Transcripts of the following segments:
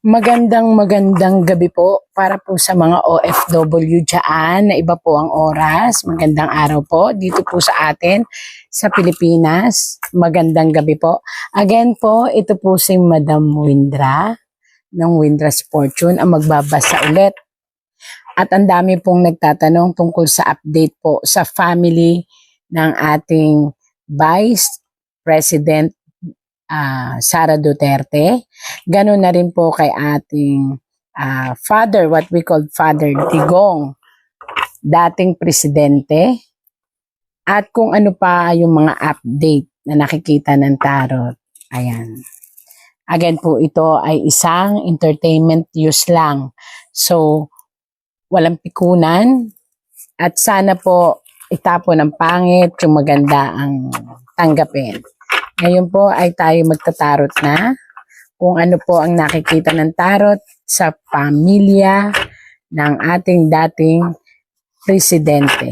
Magandang gabi po para po sa mga OFW dyan na iba po ang oras. Magandang araw po dito po sa atin sa Pilipinas. Magandang gabi po. Again po, ito po si Madam Windra ng Windra's Fortune ang magbabasa ulit. At ang dami pong nagtatanong tungkol sa update po sa family ng ating Vice President Sara Duterte. Ganun na rin po kay ating father, what we call Father Digong, dating presidente. At kung ano pa yung mga update na nakikita ng tarot. Ayan. Again po, ito ay isang entertainment use lang. So, walang pikunan. At sana po itapon ang pangit, yung maganda ang tanggapin. Ngayon po ay tayo magtatarot na kung ano po ang nakikita ng tarot sa pamilya ng ating dating presidente.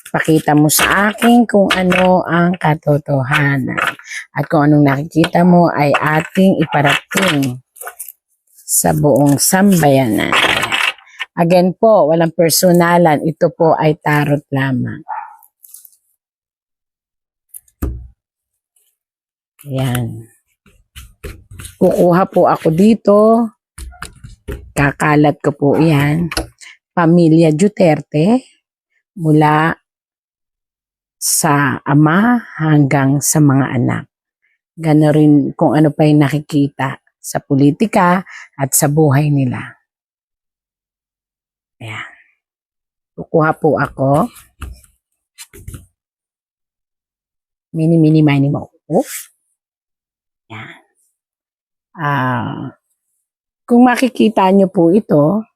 Pakita mo sa akin kung ano ang katotohanan at kung anong nakikita mo ay ating iparating sa buong sambayanan. Again po, walang personalan. Ito po ay tarot lamang. Ayan. Kukuha po ako dito. Kakalat ko po yan. Pamilya Duterte mula sa ama hanggang sa mga anak. Gano'n rin kung ano pa yung nakikita sa politika at sa buhay nila. Ayan. Kukuha po ako. Mini, mo. Yan. Kung makikita nyo po ito,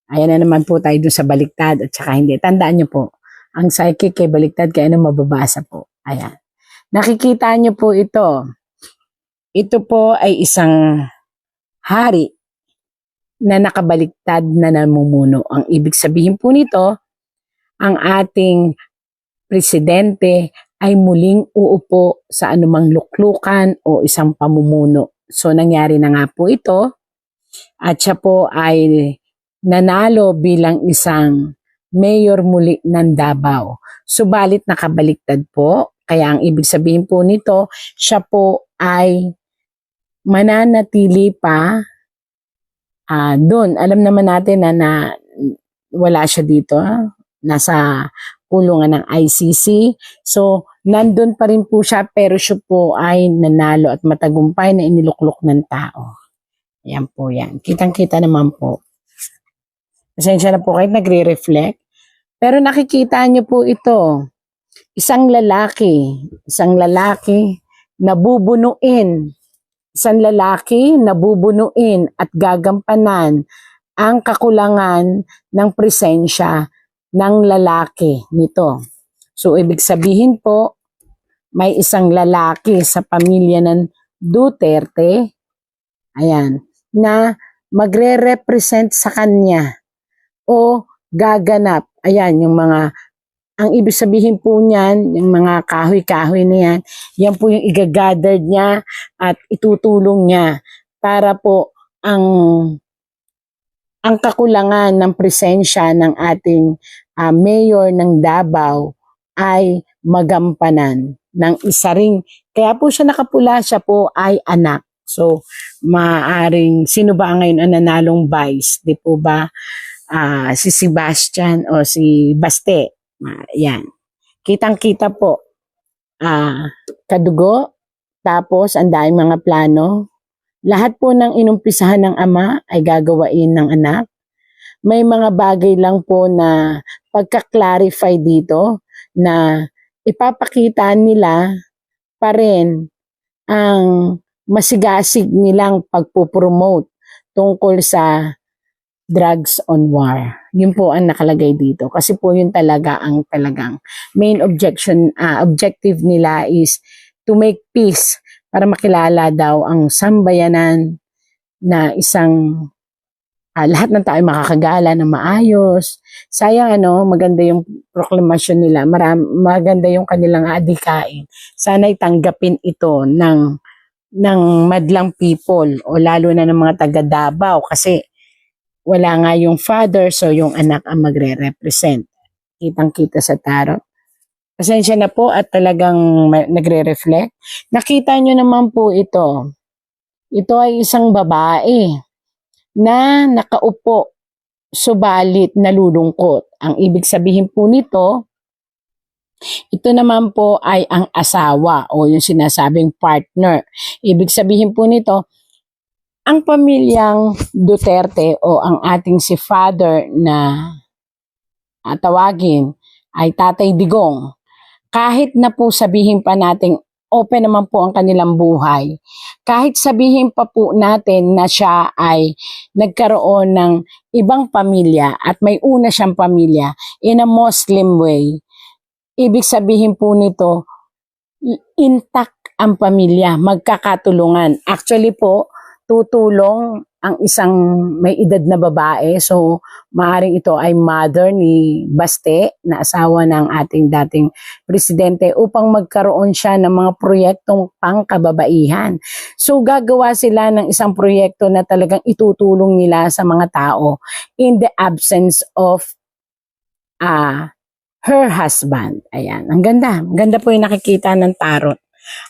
ayan na naman po tayo doon sa baliktad at saka hindi. Tandaan nyo po, ang psychic kay baliktad kaya ano mababasa po. Ayan. Nakikita nyo po ito. Ito po ay isang hari na nakabaliktad na namumuno. Ang ibig sabihin po nito, ang ating presidente ay muling uupo sa anumang luklukan o isang pamumuno. So nangyari na nga po ito at siya po ay nanalo bilang isang mayor muli ng Davao. Subalit nakabaliktad po, kaya ang ibig sabihin po nito, siya po ay mananatili pa doon. Alam naman natin na wala siya dito, nasa kulungan ng ICC. So, nandun pa rin po siya pero siya po ay nanalo at matagumpay na iniluklok ng tao. Ayan po yan. Kitang-kita naman po. Pasensya na po kayo, nagre-reflect. Pero nakikita niyo po ito. Isang lalaki nabubunuin. Isang lalaki nabubunuin at gagampanan ang kakulangan ng presensya ng lalaki nito. So, ibig sabihin po, may isang lalaki sa pamilya ng Duterte, ayan, na magre-represent sa kanya o gaganap. Ayan, yung mga, ang ibig sabihin po niyan, yung mga kahoy-kahoy na yan, yan po yung igagather niya at itutulong niya para po ang kakulangan ng presensya ng ating mayor ng Davao ay magampanan ng isa ring, kaya po siya nakapula, siya po ay anak. So, maaring, sino ba ngayon ang nanalong vice? Di po ba si Sebastian o si Baste? Yan. Kitang-kita po. Kadugo, tapos ang daing mga plano. Lahat po ng inumpisahan ng ama ay gagawain ng anak. May mga bagay lang po na pagka-clarify dito na ipapakita nila pa rin ang masigasig nilang pagpupromote tungkol sa drugs on war. Yun po ang nakalagay dito. Kasi po yun talaga ang talagang main objective nila is to make peace para makilala daw ang sambayanan na isang lahat ng tao makakagala na maayos. Sayang maganda yung proklamasyon nila, maganda yung kanilang adhikain. Sana'y tanggapin ito ng ng madlang people o lalo na ng mga taga Davao kasi wala nga yung father, so yung anak ang magre-represent. Kitang-kita sa tarot. Pasensya na po at talagang nagre-reflect. Nakita nyo naman po ito. Ito ay isang babae na nakaupo, subalit nalulungkot. Ang ibig sabihin po nito, ito naman po ay ang asawa o yung sinasabing partner. Ibig sabihin po nito, ang pamilyang Duterte o ang ating si father na tawagin ay Tatay Digong, kahit na po sabihin pa natin open naman po ang kanilang buhay, kahit sabihin pa po natin na siya ay nagkaroon ng ibang pamilya at may una siyang pamilya in a Muslim way, ibig sabihin po nito, intact ang pamilya, magkakatulungan. Actually po, tutulong ang isang may edad na babae. So, maaaring ito ay mother ni Baste, na asawa ng ating dating presidente, upang magkaroon siya ng mga proyektong pangkababaihan. So, gagawa sila ng isang proyekto na talagang itutulong nila sa mga tao in the absence of her husband. Ayan, ang ganda. Ang ganda po yung nakikita ng tarot.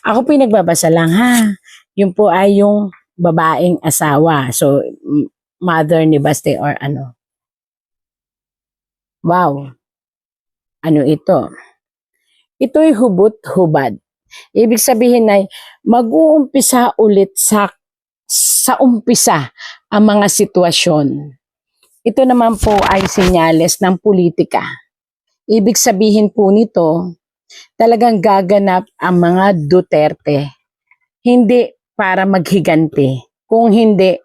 Ako po yung nagbabasa lang ha. Yun po ay yung babaeng asawa. So, mother ni Baste or ano. Wow. Ano ito? Ito'y hubot-hubad. Ibig sabihin ay mag-uumpisa ulit sa umpisa ang mga sitwasyon. Ito naman po ay senyales ng politika. Ibig sabihin po nito, talagang gaganap ang mga Duterte. Hindi para maghiganti, kung hindi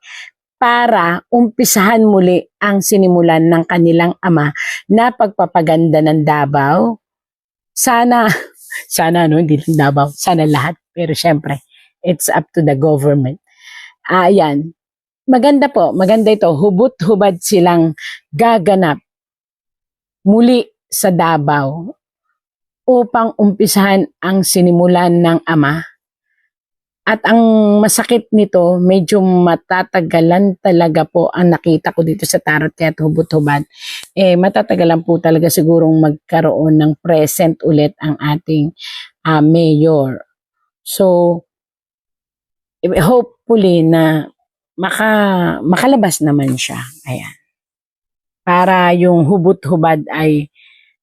para umpisahan muli ang sinimulan ng kanilang ama na pagpapaganda ng Davao. Sana no, hindi lang Davao, sana lahat. Pero syempre, it's up to the government. Ayan, maganda po, maganda ito. Hubot-hubad silang gaganap muli sa Davao upang umpisahan ang sinimulan ng ama. At ang masakit nito, medyo matatagalan talaga po ang nakita ko dito sa tarot kaya hubot-hubad. Matatagalan po talaga sigurong magkaroon ng present ulit ang ating mayor. So, hopefully na makalabas naman siya. Ayan. Para yung hubot-hubad ay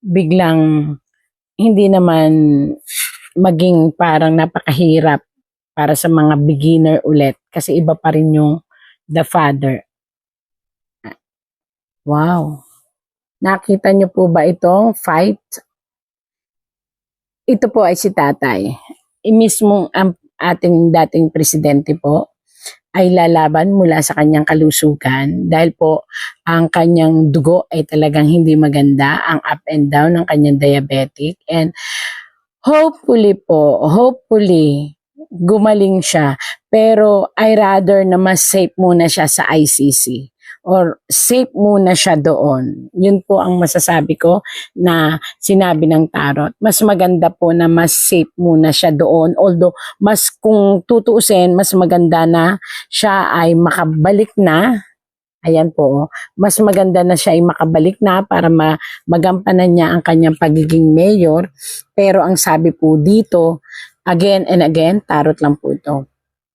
biglang hindi naman maging parang napakahirap para sa mga beginner ulit kasi iba pa rin yung the father. Wow. Nakita niyo po ba itong fight? Ito po ay si tatay. Mismong ang ating dating presidente po ay lalaban mula sa kanyang kalusugan dahil po ang kanyang dugo ay talagang hindi maganda, ang up and down ng kanyang diabetic, and hopefully gumaling siya, pero I rather na mas safe muna siya sa ICC or safe muna siya doon. Yun po ang masasabi ko na sinabi ng tarot. Mas maganda po na mas safe muna siya doon, although mas kung tutuusin, mas maganda na siya ay makabalik na. Ayan po, mas maganda na siya ay makabalik na para magampanan niya ang kanyang pagiging mayor. Pero ang sabi po dito, again and again, tarot lang po ito.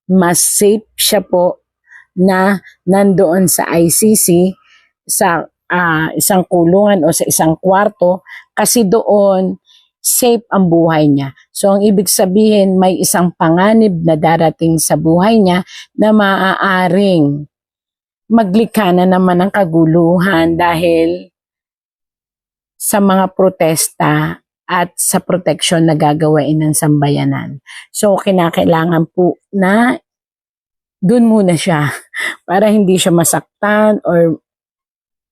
Mas safe siya po na nandoon sa ICC sa isang kulungan o sa isang kwarto kasi doon safe ang buhay niya. So ang ibig sabihin, may isang panganib na darating sa buhay niya na maaaring maglikha na naman ng kaguluhan dahil sa mga protesta at sa proteksyon na gagawain ng sambayanan. So, kinakailangan po na dun muna siya para hindi siya masaktan or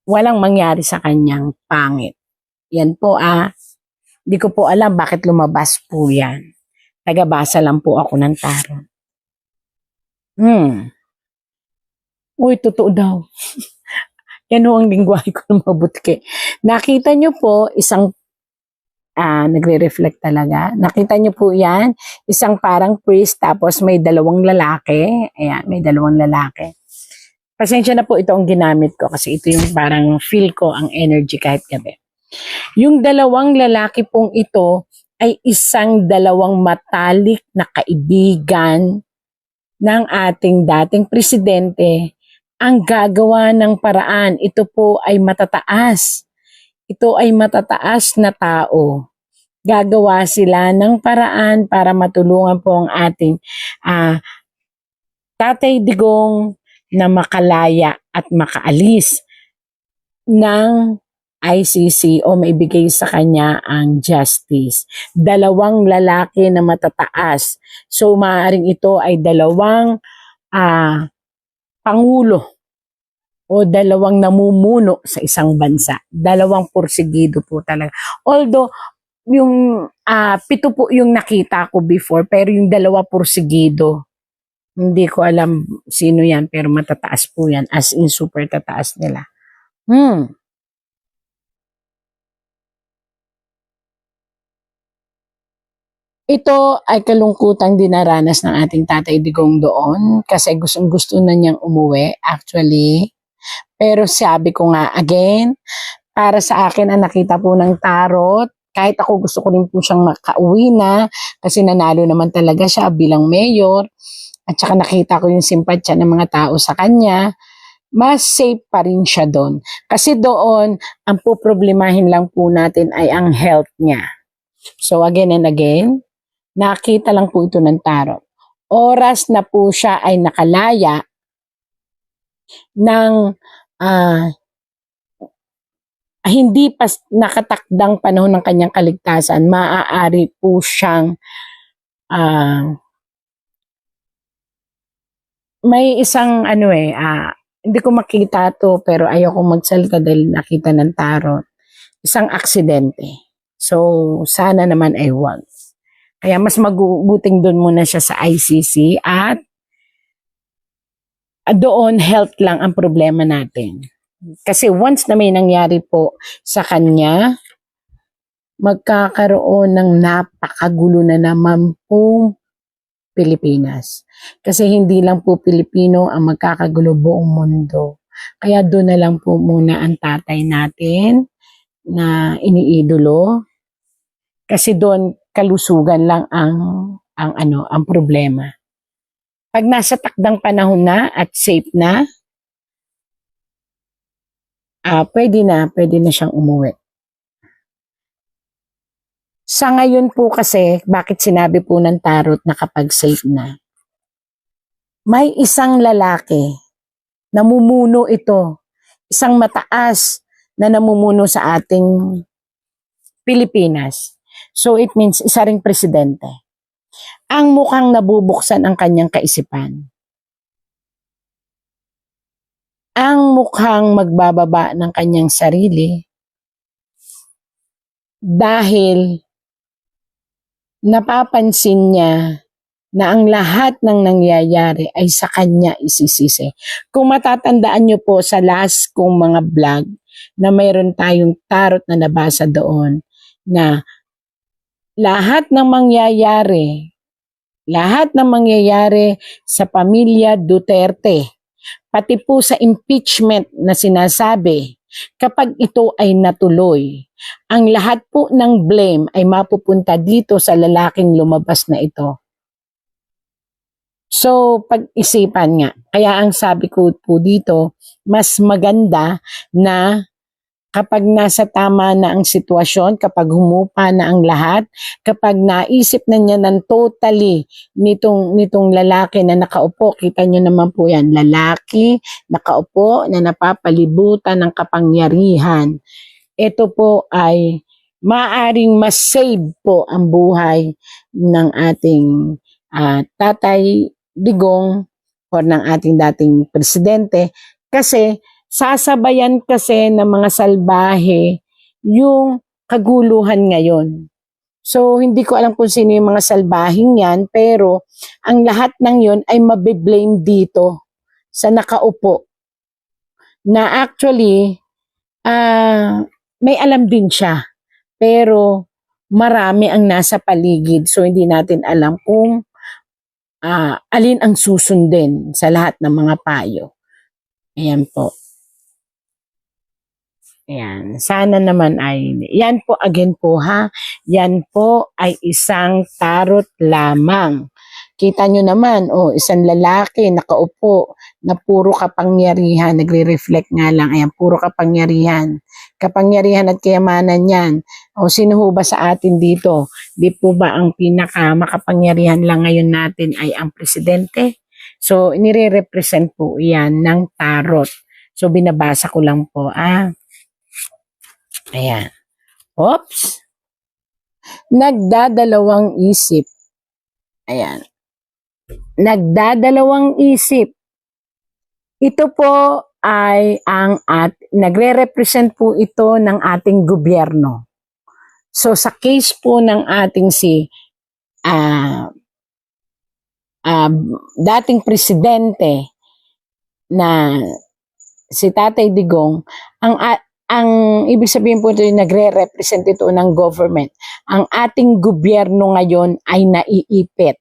walang mangyari sa kanyang pangit. Yan po di ko po alam bakit lumabas po yan. Tagabasa lang po ako ng tarot. Uy, totoo daw. Yan ho ang lingwahe ko ng mabuti. Nakita nyo po, isang nagre-reflect talaga. Nakita niyo po yan? Isang parang priest tapos may dalawang lalaki. Ayan, may dalawang lalaki. Pasensya na po ito ang ginamit ko kasi ito yung parang feel ko ang energy kahit gabi. Yung dalawang lalaki pong ito ay dalawang matalik na kaibigan ng ating dating presidente ang gagawa ng paraan. Ito po ay matataas. Ito ay matataas na tao. Gagawa sila ng paraan para matulungan po ang ating Tatay Digong na makalaya at makaalis ng ICC o maibigay sa kanya ang justice. Dalawang lalaki na matataas. So maaaring ito ay dalawang pangulo o dalawang namumuno sa isang bansa. Dalawang porsigido po talaga. Although yung 7 po yung nakita ko before pero yung 2 porsigido. Hindi ko alam sino yan pero matataas po yan. As in super tataas nila. Ito ay kalungkutang dinaranas ng ating Tatay Digong doon kasi gustong-gusto na niyang umuwi actually. Pero sabi ko nga again, para sa akin ang nakita po ng tarot, kahit ako gusto ko rin po siyang makauwi na kasi nanalo naman talaga siya bilang mayor at saka nakita ko yung simpatsya ng mga tao sa kanya, mas safe pa rin siya doon. Kasi doon, ang poproblemahin lang po natin ay ang health niya. So again and again, nakita lang po ito ng tarot. Oras na po siya ay nakalaya ng hindi pa nakatakdang panahon ng kanyang kaligtasan, maaari po siyang may isang hindi ko makita to pero ayoko magsalita dahil nakita ng tarot. Isang aksidente. So, sana naman ay wag. Kaya mas mabuting doon muna siya sa ICC at doon health lang ang problema natin. Kasi once na may nangyari po sa kanya, magkakaroon ng napakagulo na naman po Pilipinas. Kasi hindi lang po Pilipino ang magkakagulo, buong mundo. Kaya doon na lang po muna ang tatay natin na iniidolo. Kasi doon kalusugan lang ang problema. Pag nasa takdang panahon na at safe na, pwede na siyang umuwi. Sa ngayon po kasi, bakit sinabi po ng tarot na kapag safe na? May isang lalaki, namumuno ito, isang mataas na namumuno sa ating Pilipinas. So it means isa ring presidente. Ang mukhang nabubuksan ang kanyang kaisipan. Ang mukhang magbababa ng kanyang sarili dahil napapansin niya na ang lahat ng nangyayari ay sa kanya isisisi. Kung matatandaan niyo po sa last kong mga vlog na mayroon tayong tarot na nabasa doon na lahat ng mangyayari sa pamilya Duterte, pati po sa impeachment na sinasabi, kapag ito ay natuloy, ang lahat po ng blame ay mapupunta dito sa lalaking lumabas na ito. So, pag-isipan nga. Kaya ang sabi ko po dito, mas maganda na kapag nasa tama na ang sitwasyon, kapag humupa na ang lahat, kapag naisip na niya ng totally nitong lalaki na nakaupo, kita nyo naman po yan, lalaki, nakaupo, na napapalibutan ng kapangyarihan. Ito po ay maaring mas save po ang buhay ng ating Tatay Digong o ng ating dating presidente kasi sasabayan kasi ng mga salbahe yung kaguluhan ngayon. So, hindi ko alam kung sino yung mga salbahing yan, pero ang lahat ng yun ay mabiblame dito sa nakaupo. Na actually, may alam din siya. Pero, marami ang nasa paligid. So hindi natin alam kung alin ang susundin sa lahat ng mga payo. Ayan po. Ayan. Sana naman ay, yan po again po ha, yan po ay isang tarot lamang. Kita nyo naman, isang lalaki nakaupo na puro kapangyarihan, nagre-reflect nga lang, ayan, puro kapangyarihan. Kapangyarihan at kayamanan yan. Sino ho ba sa atin dito? Di po ba ang pinaka makapangyarihan lang ngayon natin ay ang presidente? So, nire-represent po yan ng tarot. So, binabasa ko lang po, Ayan. Oops. Nagdadalawang isip. Ayan. Nagdadalawang isip. Ito po ay nagre-represent po ito ng ating gobyerno. So sa case po ng ating dating presidente na si Tatay Digong, ang ibig sabihin po ito yung nagre-represent ito ng government. Ang ating gobyerno ngayon ay naiipit.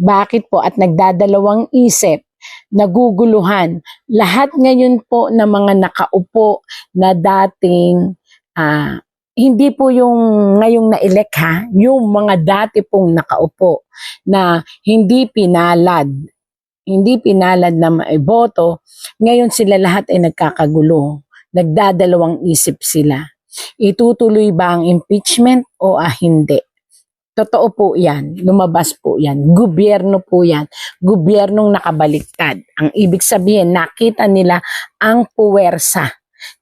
Bakit po? At nagdadalawang isip, naguguluhan. Lahat ngayon po ng mga nakaupo na dating, hindi po yung ngayong na-elect yung mga dati pong nakaupo na hindi pinalad na maiboto, ngayon sila lahat ay nagkakagulo. Nagdadalawang isip sila. Itutuloy ba ang impeachment o hindi? Totoo po yan. Lumabas po yan. Gobyerno po yan. Gobyernong nakabaliktad. Ang ibig sabihin, nakita nila ang puwersa.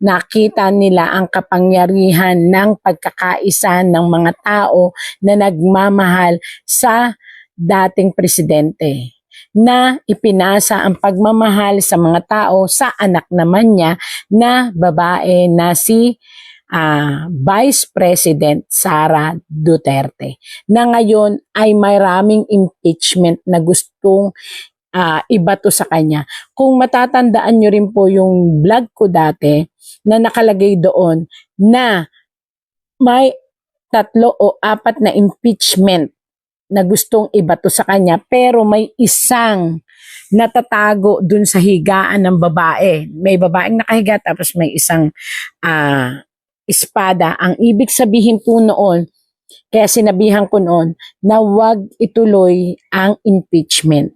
Nakita nila ang kapangyarihan ng pagkakaisa ng mga tao na nagmamahal sa dating presidente, na ipinasa ang pagmamahal sa mga tao sa anak naman niya na babae na si Vice President Sara Duterte, na ngayon ay maraming impeachment na gustong ibato sa kanya. Kung matatandaan nyo rin po yung vlog ko dati na nakalagay doon na may 3 o 4 na impeachment na gustong ibato sa kanya, pero may isang natatago dun sa higaan ng babae. May babaeng nakahiga tapos may isang espada. Ang ibig sabihin po noon, kaya sinabihan ko noon na wag ituloy ang impeachment.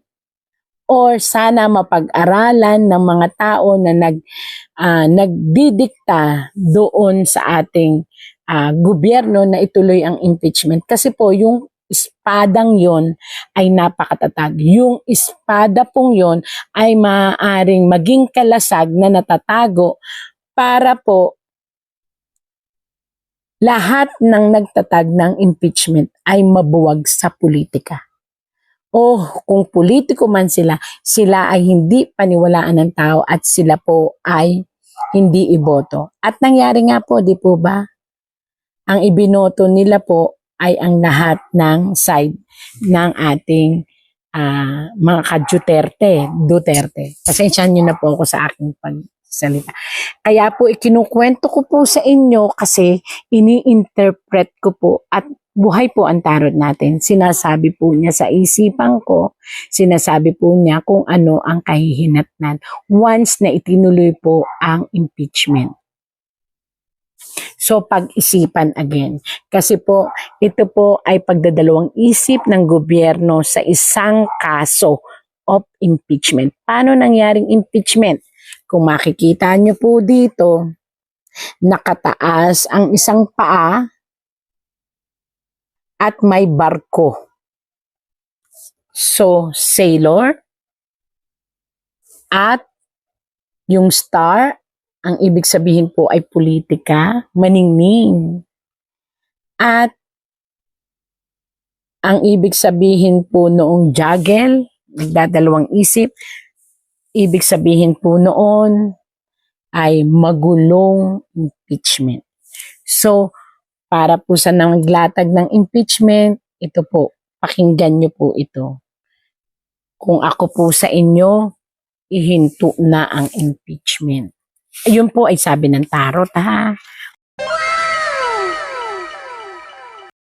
Or sana mapag-aralan ng mga tao na nagdidikta doon sa ating gobyerno na ituloy ang impeachment. Kasi po yung espadang yon ay napakatatag. Yung espada pong yon ay maaaring maging kalasag na natatago para po lahat ng nagtatag ng impeachment ay mabuwag sa politika. O kung politiko man sila ay hindi paniwalaan ng tao at sila po ay hindi iboto. At nangyari nga po, di po ba? Ang ibinoto nila po ay ang lahat ng side ng ating mga ka-Duterte. Pasensyahan nyo na po ako sa aking pagsalita. Kaya po ikinukwento ko po sa inyo kasi ini-interpret ko po at buhay po ang tarot natin. Sinasabi po niya sa isipan ko, sinasabi po niya kung ano ang kahihinatnan once na itinuloy po ang impeachment. So pag-isipan again. Kasi po, ito po ay pagdadalawang isip ng gobyerno sa isang kaso of impeachment. Paano nangyaring impeachment? Kung makikita nyo po dito, nakataas ang isang paa at may barko. So, sailor at yung star, ang ibig sabihin po ay politika, maningning. At ang ibig sabihin po noong juggle, nagdadalawang isip, ibig sabihin po noon ay magulong impeachment. So, para po sa naglatag ng impeachment, ito po, pakinggan nyo po ito. Kung ako po sa inyo, ihinto na ang impeachment. Ayun po ay sabi ng tarot